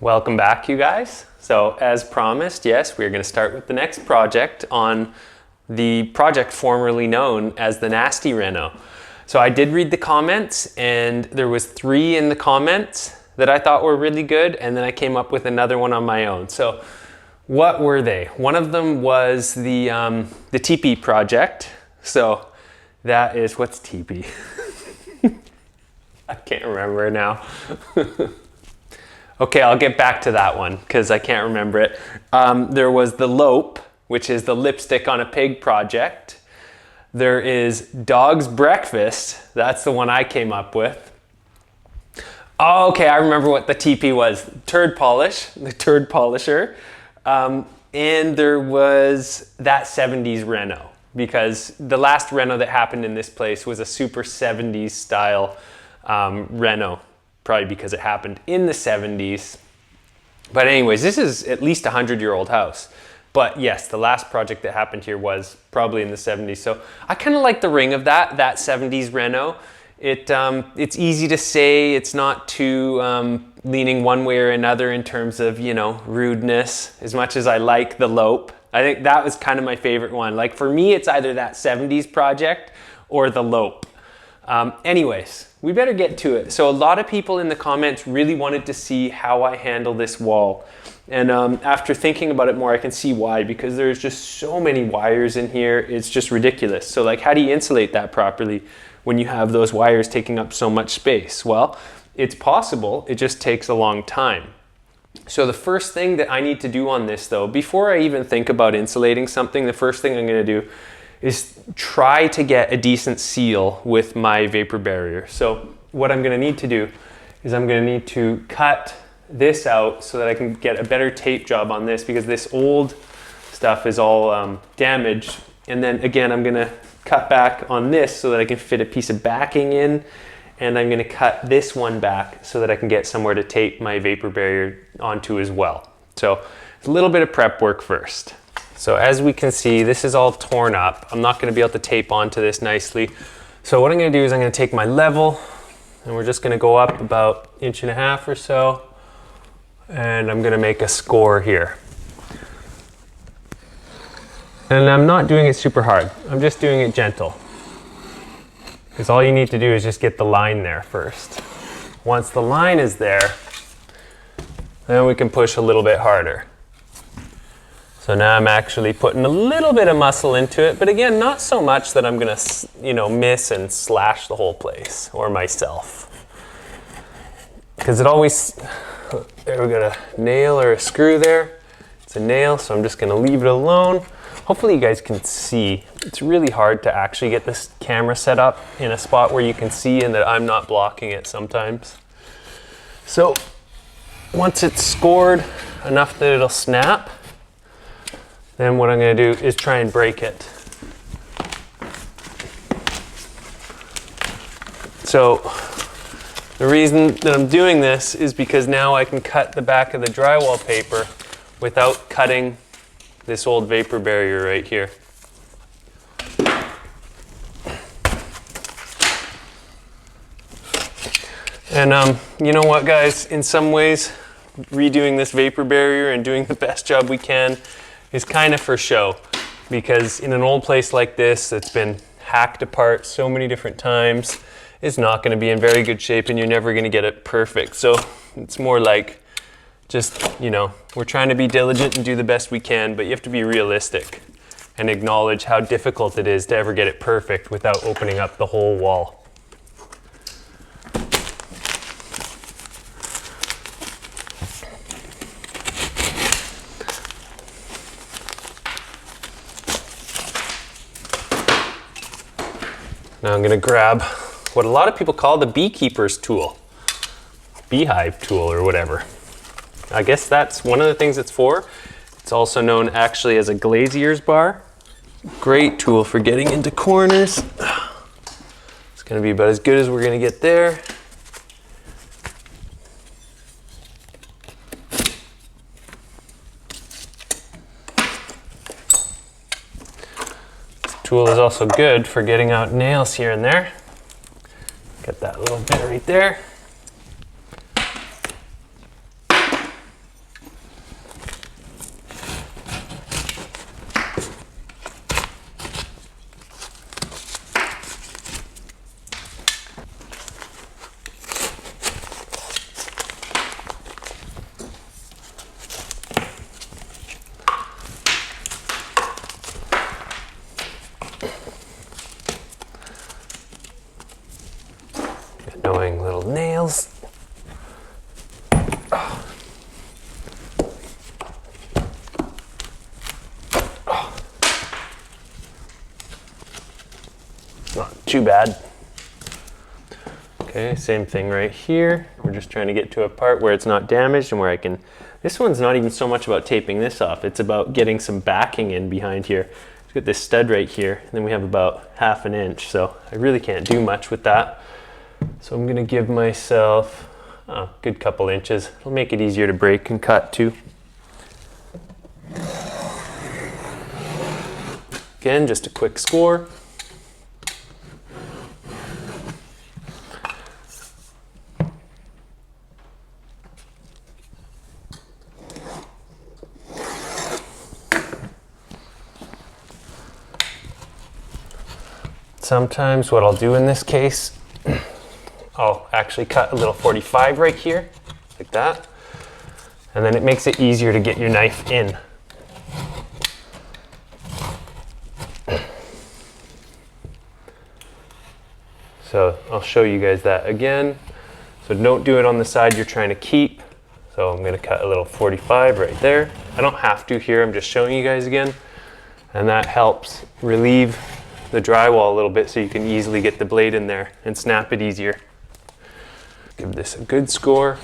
Welcome back, you guys. So as promised, yes, we're going to start with the next project on the project formerly known as the Nasty Reno. So I did read the comments, and there was 3 in the comments that I thought were really good, and then I came up with another one on my own. So what were they? One of them was the teepee project. So that is, what's teepee? I can't remember now. Okay, I'll get back to that one because I can't remember it. There was the lope, which is the lipstick on a pig project. There is dog's breakfast. That's the one I came up with. Oh, okay, I remember what the teepee was. Turd polish, the turd polisher. And there was that 70s Reno, because the last Reno that happened in this place was a super 70s style Reno. Probably because it happened in the 70s. But anyways, this is at least a 100-year-old house. But yes, the last project that happened here was probably in the 70s. So I kind of like the ring of that 70s Reno. It's easy to say, it's not too leaning one way or another in terms of, you know, rudeness, as much as I like the lope. I think that was kind of my favorite one. Like for me, it's either that 70s project or the lope. Anyways, we better get to it. So a lot of people in the comments really wanted to see how I handle this wall. And after thinking about it more, I can see why, because there's just so many wires in here. It's just ridiculous. So like, how do you insulate that properly when you have those wires taking up so much space? Well, it's possible. It just takes a long time. So the first thing that I need to do on this though, before I even think about insulating something, the first thing I'm going to do is try to get a decent seal with my vapor barrier. So what I'm going to need to do is I'm going to need to cut this out so that I can get a better tape job on this, because this old stuff is all damaged. And then again, I'm going to cut back on this so that I can fit a piece of backing in, and I'm going to cut this one back so that I can get somewhere to tape my vapor barrier onto as well. So a little bit of prep work first. So as we can see, this is all torn up. I'm not going to be able to tape onto this nicely. So what I'm going to do is I'm going to take my level, and we're just going to go up about 1.5 inches or so. And I'm going to make a score here. And I'm not doing it super hard. I'm just doing it gentle. Because all you need to do is just get the line there first. Once the line is there, then we can push a little bit harder. So now I'm actually putting a little bit of muscle into it, but again, not so much that I'm gonna, you know, miss and slash the whole place, or myself. Because it always, there we got a nail or a screw there. It's a nail, so I'm just gonna leave it alone. Hopefully you guys can see. It's really hard to actually get this camera set up in a spot where you can see and that I'm not blocking it sometimes. So once it's scored enough that it'll snap, then what I'm going to do is try and break it. So the reason that I'm doing this is because now I can cut the back of the drywall paper without cutting this old vapor barrier right here. And you know what, guys, in some ways redoing this vapor barrier and doing the best job we can is kind of for show, because in an old place like this that's been hacked apart so many different times, it's not going to be in very good shape, and you're never going to get it perfect. So it's more like just, you know, we're trying to be diligent and do the best we can, but you have to be realistic and acknowledge how difficult it is to ever get it perfect without opening up the whole wall. Now I'm going to grab what a lot of people call the beekeeper's tool, beehive tool or whatever. I guess that's one of the things it's for. It's also known actually as a glazier's bar. Great tool for getting into corners. It's going to be about as good as we're going to get there. Tool is also good for getting out nails here and there. Get that little bit right there. too bad. Okay, same thing right here. We're just trying to get to a part where it's not damaged and where I can, this one's not even so much about taping this off, it's about getting some backing in behind here. Let's get this stud right here, and then we have about 1/2 inch, so I really can't do much with that. So I'm gonna give myself a good couple inches. It'll make it easier to break and cut too. Again, just a quick score. Sometimes what I'll do in this case, I'll actually cut a little 45 right here, like that. And then it makes it easier to get your knife in. So I'll show you guys that again. So don't do it on the side you're trying to keep. So I'm gonna cut a little 45 right there. I don't have to here, I'm just showing you guys again. And that helps relieve the drywall a little bit so you can easily get the blade in there and snap it easier. Give this a good score.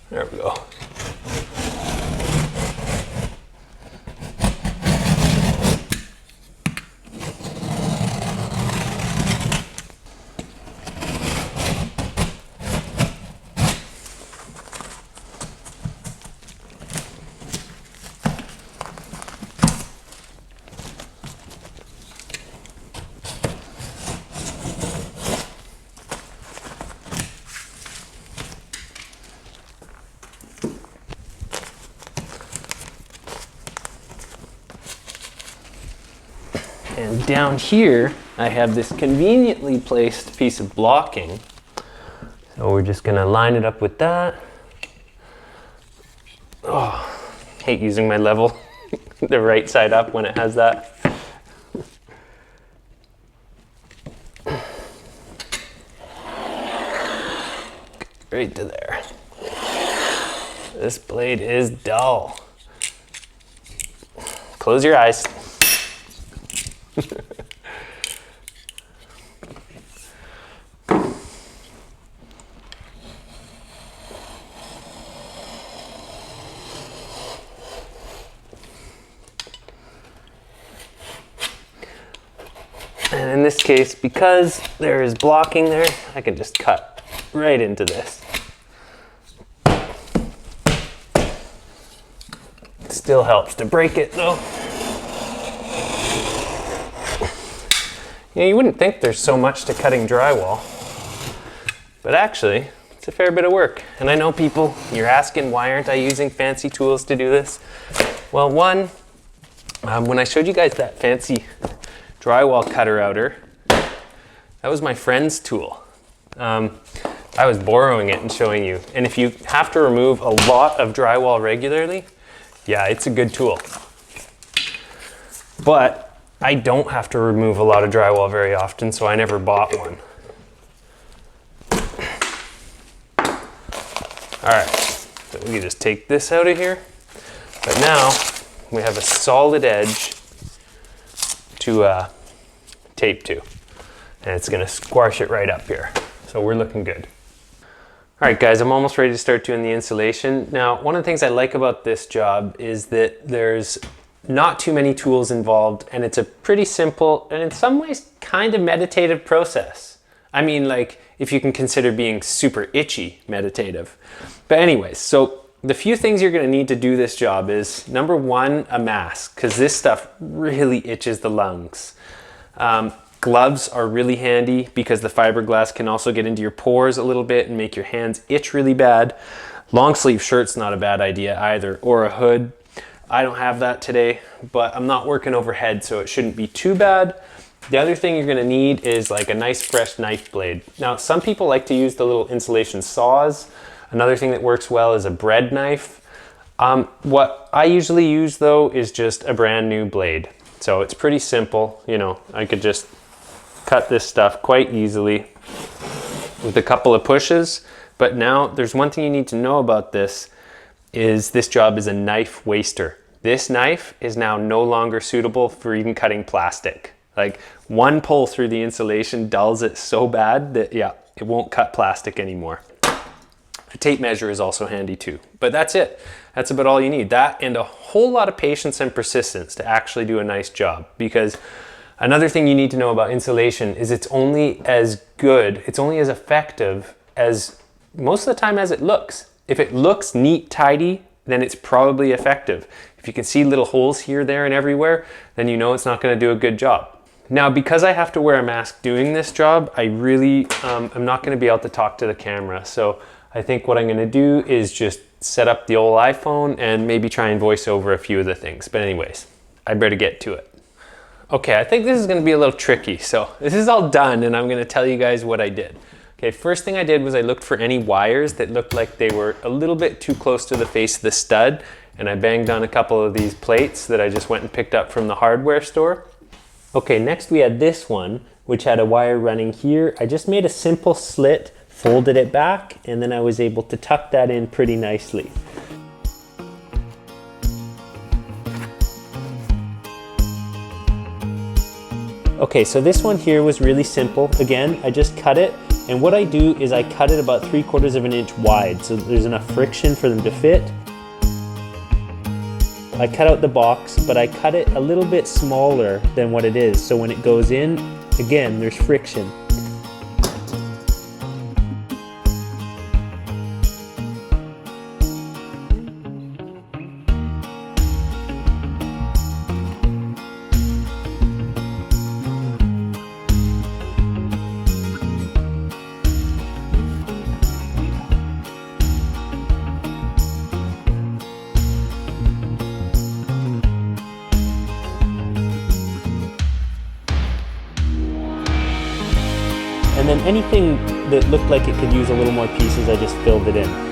There we go. And down here, I have this conveniently placed piece of blocking. So we're just gonna line it up with that. Oh, hate using my level, the right side up when it has that. Right to there. This blade is dull. Close your eyes. And in this case, because there is blocking there, I can just cut right into this. It still helps to break it though. You know, you wouldn't think there's so much to cutting drywall, but actually, it's a fair bit of work. And I know people, you're asking, why aren't I using fancy tools to do this? Well, one, when I showed you guys that fancy drywall cutter outer, that was my friend's tool. I was borrowing it and showing you. And if you have to remove a lot of drywall regularly, yeah, it's a good tool. But I don't have to remove a lot of drywall very often, so I never bought one. All right, so we can just take this out of here. But now we have a solid edge to tape to, and it's gonna squash it right up here. So we're looking good. All right, guys, I'm almost ready to start doing the insulation. Now, one of the things I like about this job is that there's not too many tools involved, and it's a pretty simple and in some ways kind of meditative process. I mean, like, if you can consider being super itchy meditative. But anyways, so the few things you're gonna need to do this job is, number one, a mask, because this stuff really itches the lungs. Gloves are really handy because the fiberglass can also get into your pores a little bit and make your hands itch really bad. Long sleeve shirt's not a bad idea either, or a hood. I don't have that today, but I'm not working overhead, so it shouldn't be too bad. The other thing you're gonna need is like a nice fresh knife blade. Now, some people like to use the little insulation saws. Another thing that works well is a bread knife. What I usually use though is just a brand new blade. So it's pretty simple, you know, I could just cut this stuff quite easily. with a couple of pushes. But now there's one thing you need to know about this is this job is a knife waster. This knife is now no longer suitable for even cutting plastic. Like one pull through the insulation dulls it so bad that yeah, it won't cut plastic anymore. A tape measure is also handy too. But that's it. That's about all you need. That and a whole lot of patience and persistence to actually do a nice job. Because another thing you need to know about insulation is it's only as good, it's only as effective as most of the time as it looks. If it looks neat, tidy, then it's probably effective. If you can see little holes here, there, and everywhere, then you know it's not going to do a good job. Now, because I have to wear a mask doing this job, I really am not going to be able to talk to the camera. So I think what I'm going to do is just set up the old iPhone and maybe try and voice over a few of the things. But anyways, I better get to it. Okay, I think this is going to be a little tricky. So this is all done and I'm going to tell you guys what I did. Okay, first thing I did was I looked for any wires that looked like they were a little bit too close to the face of the stud, and I banged on a couple of these plates that I just went and picked up from the hardware store. Okay, next we had this one, which had a wire running here. I just made a simple slit, folded it back, and then I was able to tuck that in pretty nicely. Okay, so this one here was really simple. Again, I just cut it. And what I do is I cut it about 3/4 of an inch wide so there's enough friction for them to fit. I cut out the box, but I cut it a little bit smaller than what it is. So when it goes in, again, there's friction. And then anything that looked like it could use a little more pieces, I just filled it in.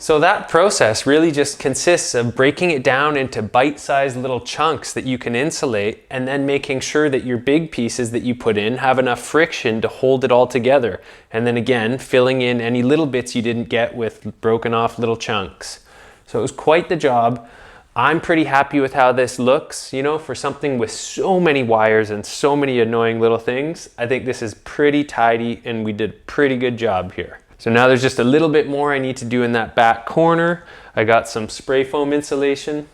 So that process really just consists of breaking it down into bite-sized little chunks that you can insulate, and then making sure that your big pieces that you put in have enough friction to hold it all together. And then again, filling in any little bits you didn't get with broken off little chunks. So it was quite the job. I'm pretty happy with how this looks, you know, for something with so many wires and so many annoying little things. I think this is pretty tidy and we did a pretty good job here. So now there's just a little bit more I need to do in that back corner. I got some spray foam insulation.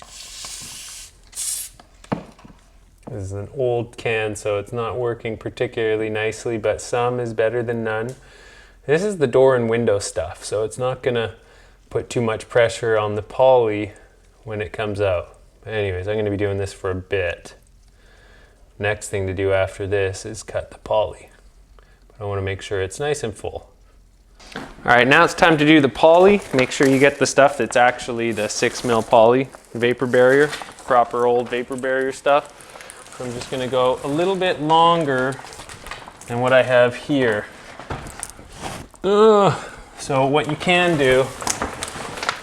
This is an old can, so it's not working particularly nicely, but some is better than none. This is the door and window stuff, so it's not gonna put too much pressure on the poly when it comes out. Anyways, I'm gonna be doing this for a bit. Next thing to do after this is cut the poly. But I want to make sure it's nice and full. All right, now it's time to do the poly. Make sure you get the stuff that's actually the 6mm poly vapor barrier, proper old vapor barrier stuff. So I'm just gonna go a little bit longer than what I have here. So what you can do,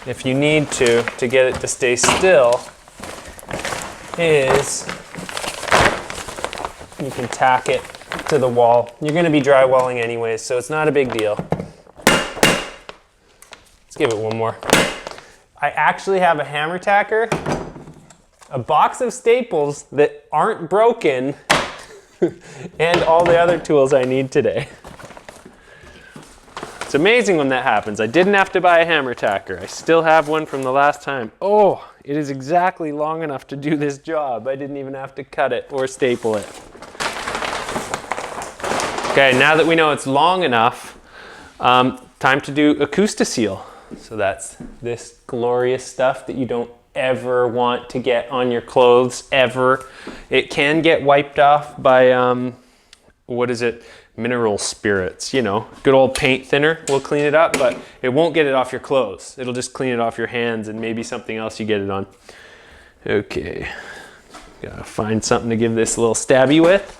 if you need to get it to stay still, is you can tack it to the wall. You're gonna be drywalling anyways, so it's not a big deal. Let's give it one more. I actually have a hammer tacker, a box of staples that aren't broken, and all the other tools I need today. It's amazing when that happens. I didn't have to buy a hammer tacker. I still have one from the last time. Oh, it is exactly long enough to do this job. I didn't even have to cut it or staple it. Okay, now that we know it's long enough, time to do Acousti-Seal. So that's this glorious stuff that you don't ever want to get on your clothes, ever. It can get wiped off by, what is it? Mineral spirits, you know. Good old paint thinner will clean it up, but it won't get it off your clothes. It'll just clean it off your hands and maybe something else you get it on. Okay, gotta find something to give this a little stabby with.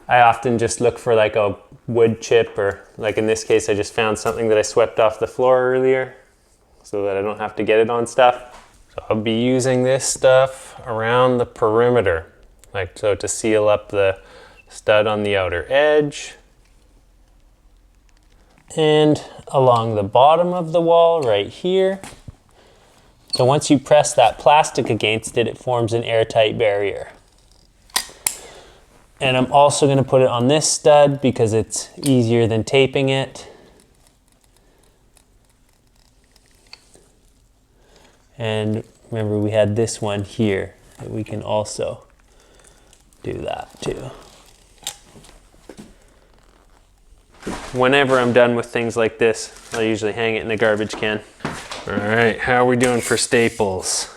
I often just look for like a wood chip, or like in this case, I just found something that I swept off the floor earlier so that I don't have to get it on stuff. So I'll be using this stuff around the perimeter, like so, to seal up the stud on the outer edge and along the bottom of the wall right here. So once you press that plastic against it, it forms an airtight barrier. And I'm also going to put it on this stud because it's easier than taping it. And remember, we had this one here that we can also do that too. Whenever I'm done with things like this, I usually hang it in the garbage can. All right, how are we doing for staples?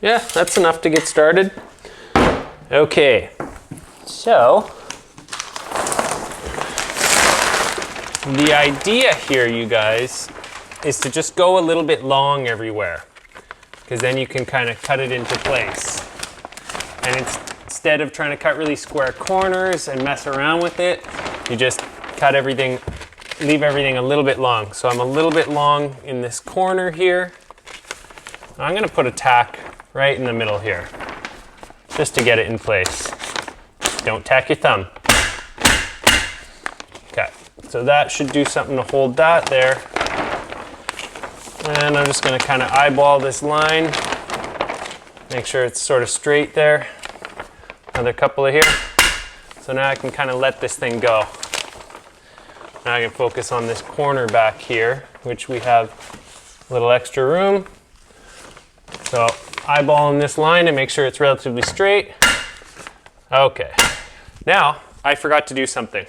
Yeah, that's enough to get started. Okay, so the idea here, you guys, is to just go a little bit long everywhere, because then you can kind of cut it into place. And instead of trying to cut really square corners and mess around with it, you just cut everything, leave everything a little bit long. So I'm a little bit long in this corner here. I'm gonna put a tack right in the middle here, just to get it in place. Don't tack your thumb. Okay, so that should do something to hold that there. And I'm just gonna kind of eyeball this line, make sure it's sort of straight there. Another couple of here. So now I can kind of let this thing go. Now I can focus on this corner back here, which we have a little extra room. So eyeballing this line to make sure it's relatively straight. Okay, now I forgot to do something.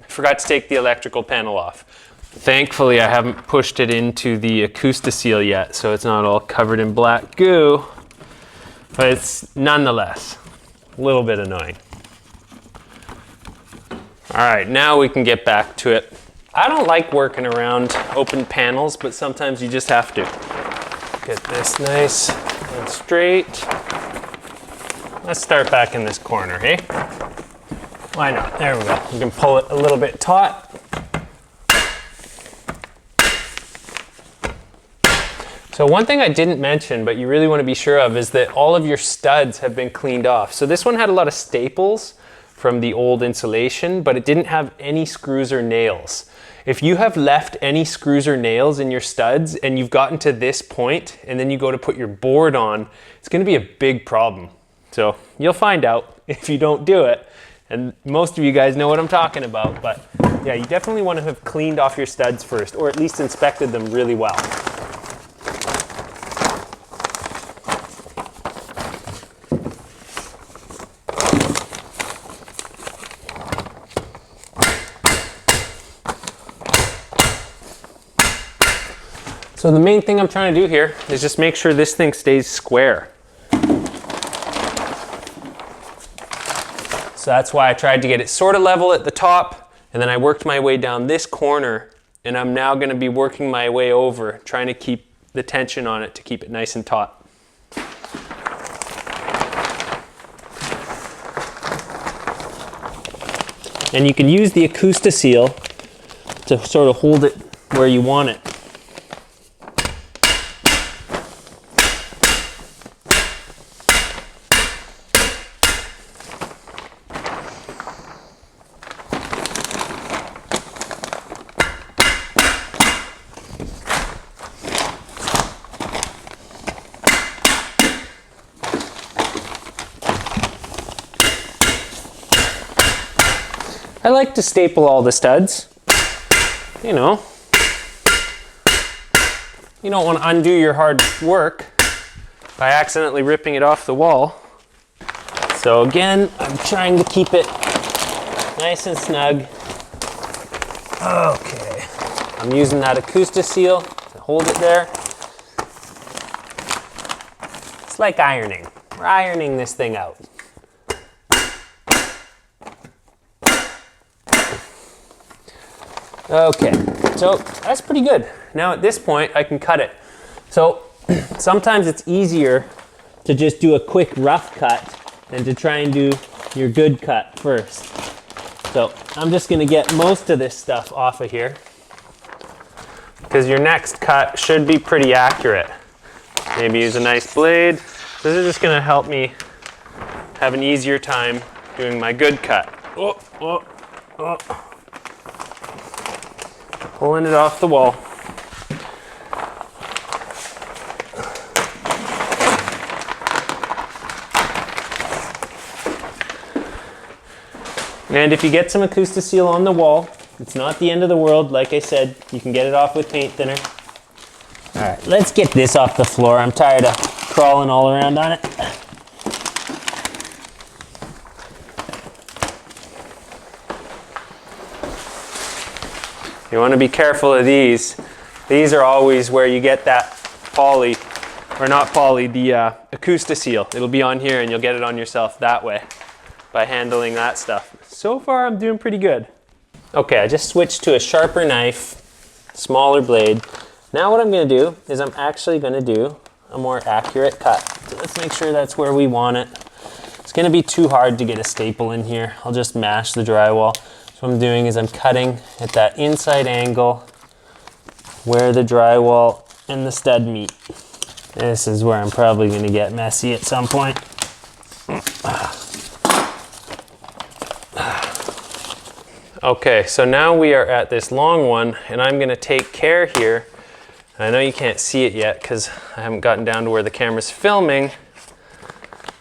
I forgot to take the electrical panel off. Thankfully, I haven't pushed it into the Acousti-Seal yet, so it's not all covered in black goo, but it's nonetheless a little bit annoying. All right, now we can get back to it. I don't like working around open panels, but sometimes you just have to. Get this nice and straight. Let's start back in this corner, hey? Why not? There we go. You can pull it a little bit taut. So one thing I didn't mention, but you really want to be sure of, is that all of your studs have been cleaned off. So this one had a lot of staples from the old insulation, but it didn't have any screws or nails. If you have left any screws or nails in your studs and you've gotten to this point and then you go to put your board on, it's going to be a big problem. So you'll find out if you don't do it. And most of you guys know what I'm talking about, but yeah, you definitely want to have cleaned off your studs first, or at least inspected them really well. So the main thing I'm trying to do here is just make sure this thing stays square. So that's why I tried to get it sort of level at the top, and then I worked my way down this corner, and I'm now going to be working my way over, trying to keep the tension on it to keep it nice and taut. And you can use the Acousti-Seal to sort of hold it where you want it. I like to staple all the studs. You know, you don't want to undo your hard work by accidentally ripping it off the wall. So again, I'm trying to keep it nice and snug. Okay, I'm using that Acousti-Seal to hold it there. It's like ironing. We're ironing this thing out. Okay, so that's pretty good. Now at this point, I can cut it. So sometimes it's easier to just do a quick rough cut than to try and do your good cut first. So I'm just gonna get most of this stuff off of here, because your next cut should be pretty accurate. Maybe use a nice blade. This is just gonna help me have an easier time doing my good cut. Oh, oh, oh. Pulling it off the wall. And if you get some Acousti-Seal on the wall, it's not the end of the world. Like I said, you can get it off with paint thinner. All right, let's get this off the floor. I'm tired of crawling all around on it. You want to be careful of these. These are always where you get that poly, or not poly, the Acousti-Seal. It'll be on here and you'll get it on yourself that way by handling that stuff. So far I'm doing pretty good. Okay, I just switched to a sharper knife, smaller blade. Now what I'm going to do is I'm actually going to do a more accurate cut. So let's make sure that's where we want it. It's going to be too hard to get a staple in here. I'll just mash the drywall. So what I'm doing is I'm cutting at that inside angle where the drywall and the stud meet. This is where I'm probably going to get messy at some point. Okay, so now we are at this long one, and I'm going to take care here. I know you can't see it yet because I haven't gotten down to where the camera's filming,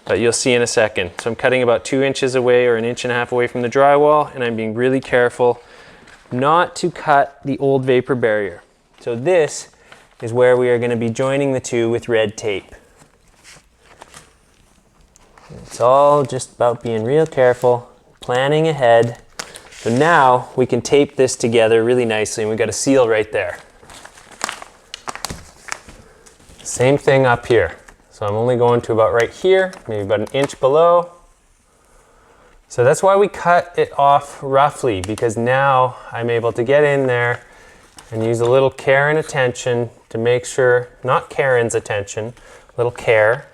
but you'll see in a second. So I'm cutting about 2 inches away or 1.5 inches away from the drywall, and I'm being really careful not to cut the old vapor barrier. So this is where we are going to be joining the two with red tape. It's all just about being real careful, planning ahead. So now we can tape this together really nicely, and we've got a seal right there. Same thing up here. So I'm only going to about right here, maybe about 1 inch below. So that's why we cut it off roughly, because now I'm able to get in there and use a little care and attention to make sure, not Karen's attention, a little care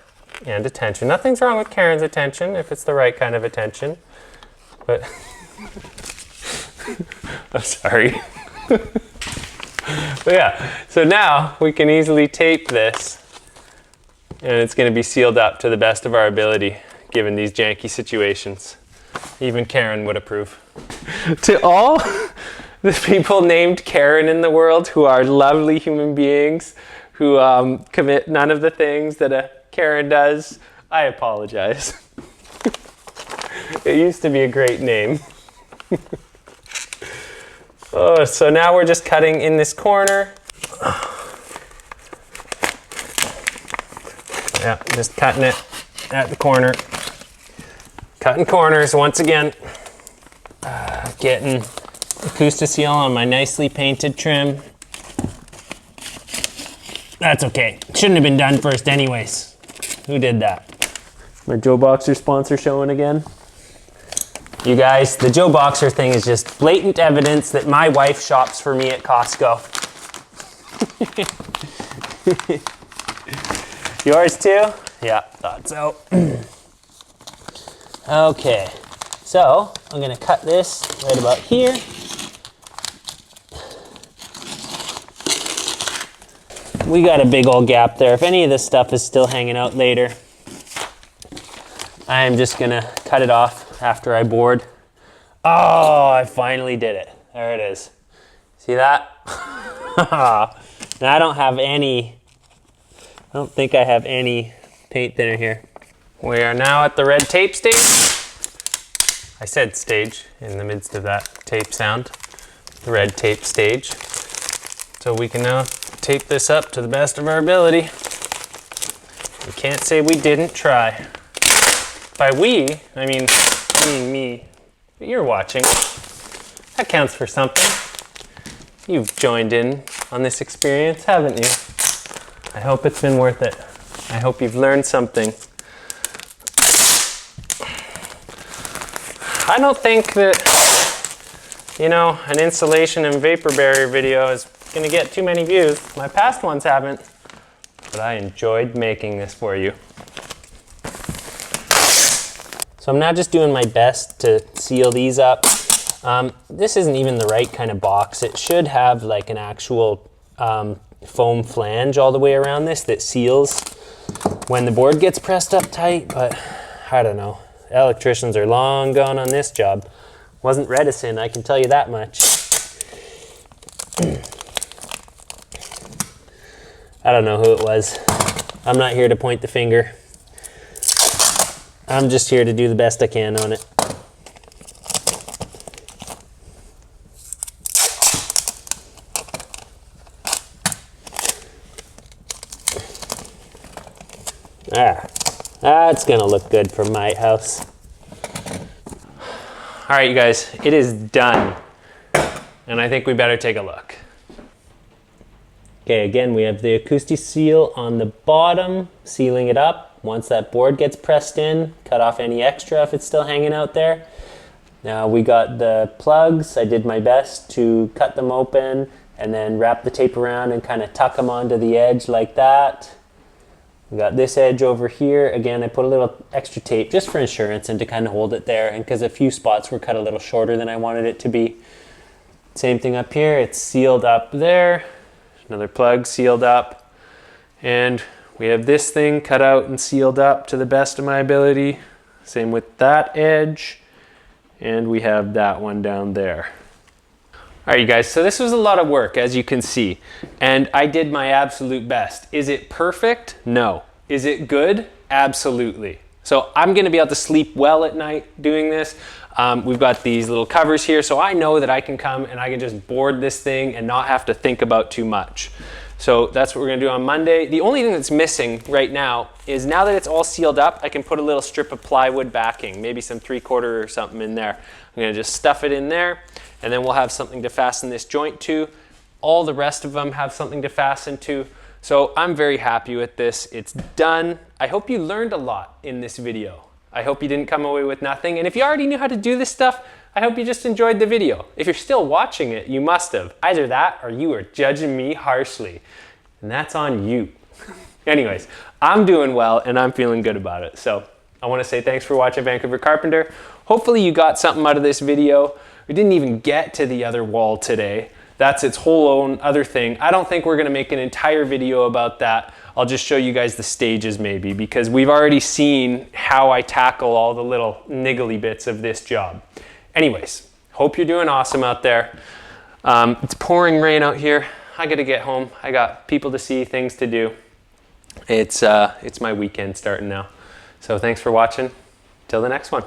and attention. Nothing's wrong with Karen's attention if it's the right kind of attention, but I'm sorry. But yeah, so now we can easily tape this, and it's going to be sealed up to the best of our ability given these janky situations. Even Karen would approve. To all the people named Karen in the world who are lovely human beings who commit none of the things that a Karen does, I apologize. It used to be a great name. Oh, so now we're just cutting in this corner. Yeah, just cutting it at the corner. Cutting corners once again. Getting Acousti-Seal on my nicely painted trim. That's okay. Shouldn't have been done first anyways. Who did that? My Joe Boxer sponsor showing again. You guys, the Joe Boxer thing is just blatant evidence that my wife shops for me at Costco. Yours too? Yeah, thought so. Okay, so I'm gonna cut this right about here. We got a big old gap there. If any of this stuff is still hanging out later, I am just gonna cut it off after I board. Oh, I finally did it. There it is. See that? Now I don't have any, I don't think I have any paint thinner here. We are now at the red tape stage. I said stage in the midst of that tape sound. The red tape stage. So we can now tape this up to the best of our ability. We can't say we didn't try. By we, I mean me. But you're watching. That counts for something. You've joined in on this experience, haven't you? I hope it's been worth it. I hope you've learned something. I don't think that, you know, an insulation and vapor barrier video is gonna get too many views. My past ones haven't, but I enjoyed making this for you. So I'm now just doing my best to seal these up. This isn't even the right kind of box. It should have like an actual foam flange all the way around this that seals when the board gets pressed up tight, but I don't know. Electricians are long gone on this job. Wasn't Redison, I can tell you that much. I don't know who it was. I'm not here to point the finger. I'm just here to do the best I can on it. That's gonna look good for my house. All right, you guys, it is done. And I think we better take a look. Okay, again, we have the acoustic seal on the bottom, sealing it up. Once that board gets pressed in, cut off any extra if it's still hanging out there. Now we got the plugs. I did my best to cut them open and then wrap the tape around and kind of tuck them onto the edge like that. We got this edge over here. Again, I put a little extra tape just for insurance and to kind of hold it there, and because a few spots were cut a little shorter than I wanted it to be. Same thing up here, it's sealed up there. Another plug sealed up. And we have this thing cut out and sealed up to the best of my ability. Same with that edge. And we have that one down there. All right, you guys, so this was a lot of work, as you can see, and I did my absolute best. Is it perfect? No. Is it good? Absolutely. So I'm gonna be able to sleep well at night doing this. We've got these little covers here, so I know that I can come and I can just board this thing and not have to think about too much. So that's what we're gonna do on Monday. The only thing that's missing right now is, now that it's all sealed up, I can put a little strip of plywood backing, maybe some 3/4 or something in there. I'm gonna just stuff it in there, and then we'll have something to fasten this joint to. All the rest of them have something to fasten to. So I'm very happy with this. It's done. I hope you learned a lot in this video. I hope you didn't come away with nothing. And if you already knew how to do this stuff, I hope you just enjoyed the video. If you're still watching it, you must have. Either that or you are judging me harshly. And that's on you. Anyways, I'm doing well and I'm feeling good about it. So I want to say thanks for watching Vancouver Carpenter. Hopefully you got something out of this video. We didn't even get to the other wall today. That's its whole own other thing. I don't think we're gonna make an entire video about that. I'll just show you guys the stages maybe, because we've already seen how I tackle all the little niggly bits of this job. Anyways, hope you're doing awesome out there. It's pouring rain out here. I gotta get home. I got people to see, things to do. It's my weekend starting now. So thanks for watching. Till the next one.